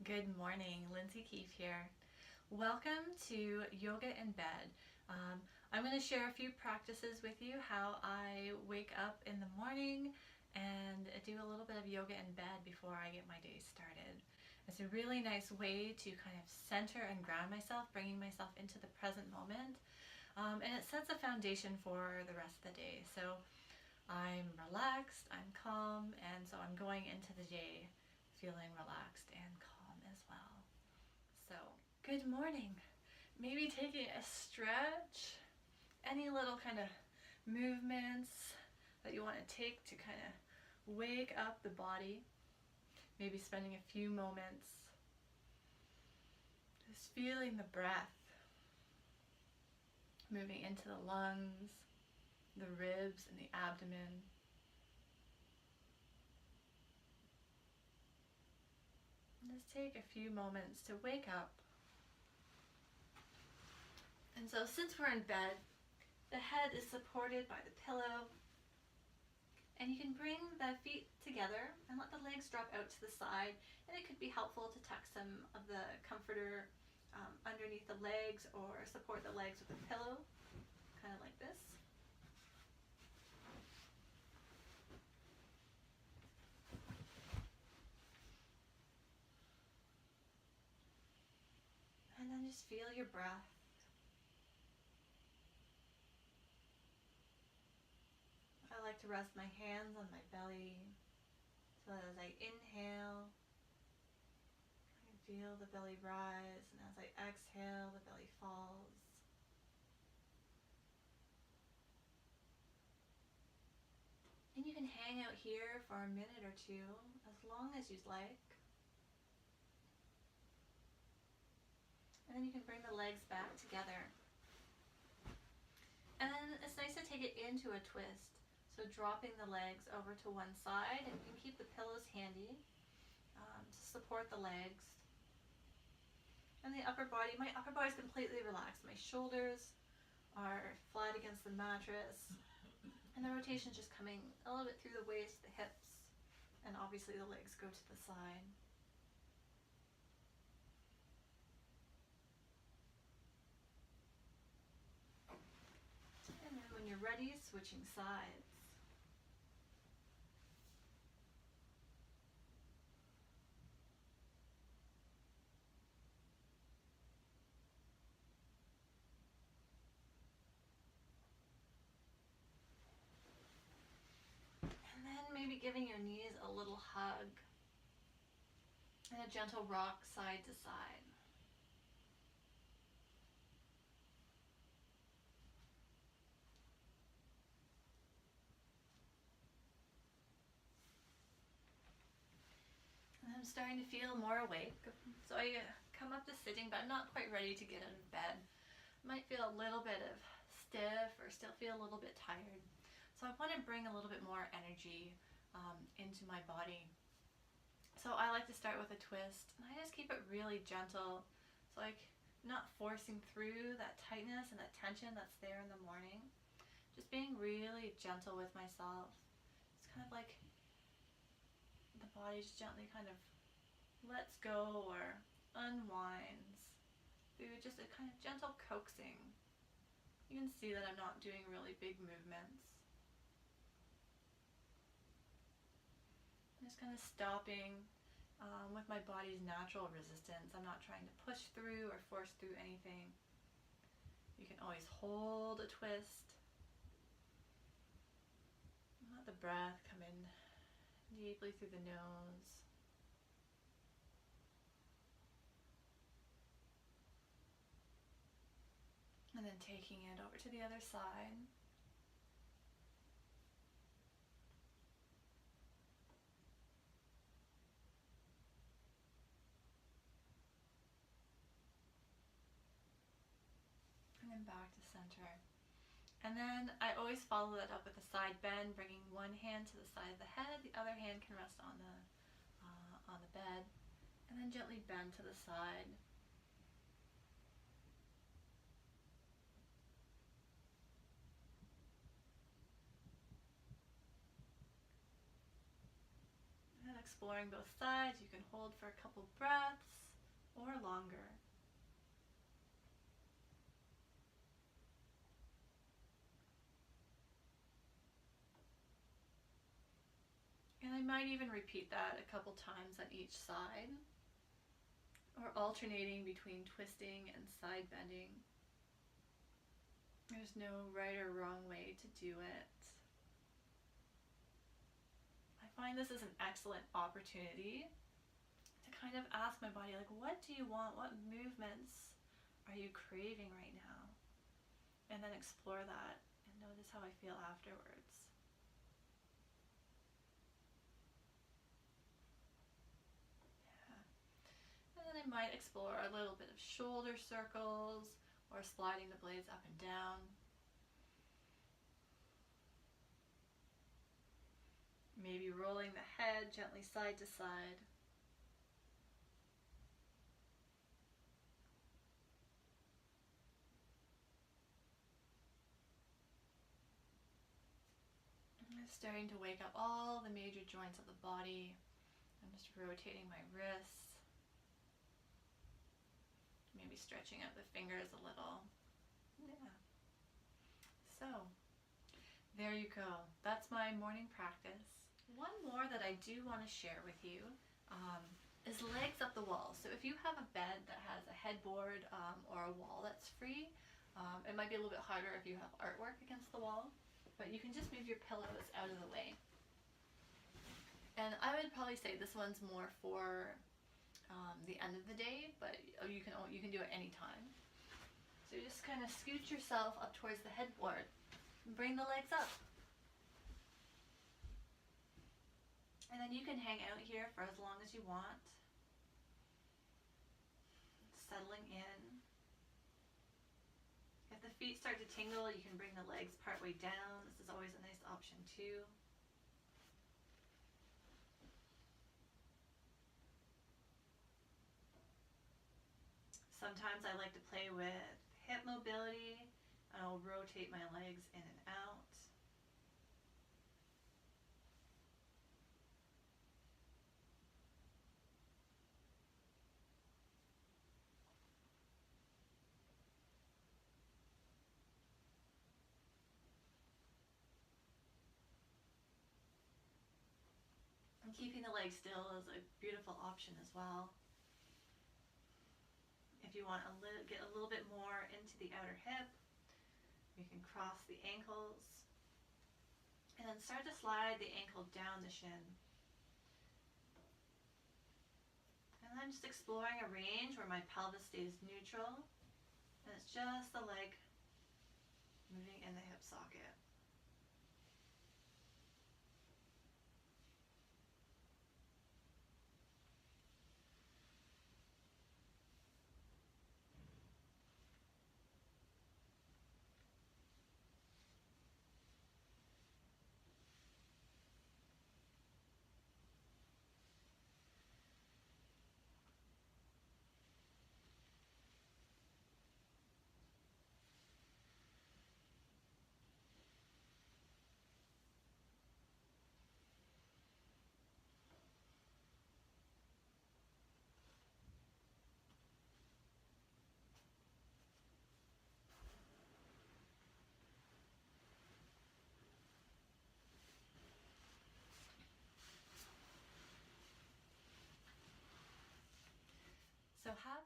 Good morning, Lindsay Keefe here. Welcome to Yoga in Bed. I'm going to share a few practices with you how I wake up in the morning and do a little bit of yoga in bed before I get my day started. It's a really nice way to kind of center and ground myself, bringing myself into the present moment. And it sets a foundation for the rest of the day. So I'm relaxed, I'm calm, and so I'm going into the day feeling relaxed and calm as well. So, good morning. Maybe taking a stretch, any little kind of movements that you want to take to kind of wake up the body. Maybe spending a few moments just feeling the breath moving into the lungs, the ribs, and the abdomen. Just take a few moments to wake up. And so since we're in bed, the head is supported by the pillow, and you can bring the feet together and let the legs drop out to the side, and it could be helpful to tuck some of the comforter underneath the legs or support the legs with a pillow, kind of like this. And then just feel your breath. I like to rest my hands on my belly so that as I inhale, I can feel the belly rise, and as I exhale, the belly falls. And you can hang out here for a minute or two, as long as you'd like. And then you can bring the legs back together. And then it's nice to take it into a twist. So dropping the legs over to one side, and you can keep the pillows handy to support the legs. And the upper body, my upper body is completely relaxed. My shoulders are flat against the mattress. And the rotation is just coming a little bit through the waist, the hips, and obviously the legs go to the side. And then when you're ready, switching sides. And then maybe giving your knees a little hug and a gentle rock side to side. And I'm starting to feel more awake. So I come up to sitting, but I'm not quite ready to get out of bed. Might feel a little bit of stiff or still feel a little bit tired. So I want to bring a little bit more energy into my body. So I like to start with a twist, and I just keep it really gentle. So like not forcing through that tightness and that tension that's there in the morning. Just being really gentle with myself. It's kind of like the body just gently kind of lets go or unwinds through just a kind of gentle coaxing. You can see that I'm not doing really big movements. Just kind of stopping with my body's natural resistance. I'm not trying to push through or force through anything. You can always hold a twist. Let the breath come in deeply through the nose. And then taking it over to the other side. And then back to center. And then I always follow that up with a side bend, bringing one hand to the side of the head, the other hand can rest on the bed, and then gently bend to the side. And exploring both sides, you can hold for a couple breaths. And I might even repeat that a couple times on each side, or alternating between twisting and side bending. There's no right or wrong way to do it. I find this is an excellent opportunity to kind of ask my body, like, what do you want? What movements are you craving right now? And then explore that and notice how I feel afterwards. And then I might explore a little bit of shoulder circles or sliding the blades up and down. Maybe rolling the head gently side to side. I'm starting to wake up all the major joints of the body. I'm just rotating my wrists. Maybe stretching out the fingers a little. Yeah. So, there you go. That's my morning practice. One more that I do want to share with you is legs up the wall. So if you have a bed that has a headboard or a wall that's free, it might be a little bit harder if you have artwork against the wall, but you can just move your pillows out of the way. And I would probably say this one's more for the end of the day, but you can do it anytime. So you just kind of scoot yourself up towards the headboard and bring the legs up. And then you can hang out here for as long as you want, settling in. If the feet start to tingle, you can bring the legs partway down. This is always a nice option too. Sometimes I like to play with hip mobility, and I'll rotate my legs in and out. And keeping the legs still is a beautiful option as well. If you want to get a little bit more into the outer hip, you can cross the ankles and then start to slide the ankle down the shin. And I'm just exploring a range where my pelvis stays neutral and it's just the leg moving in the hip socket. So have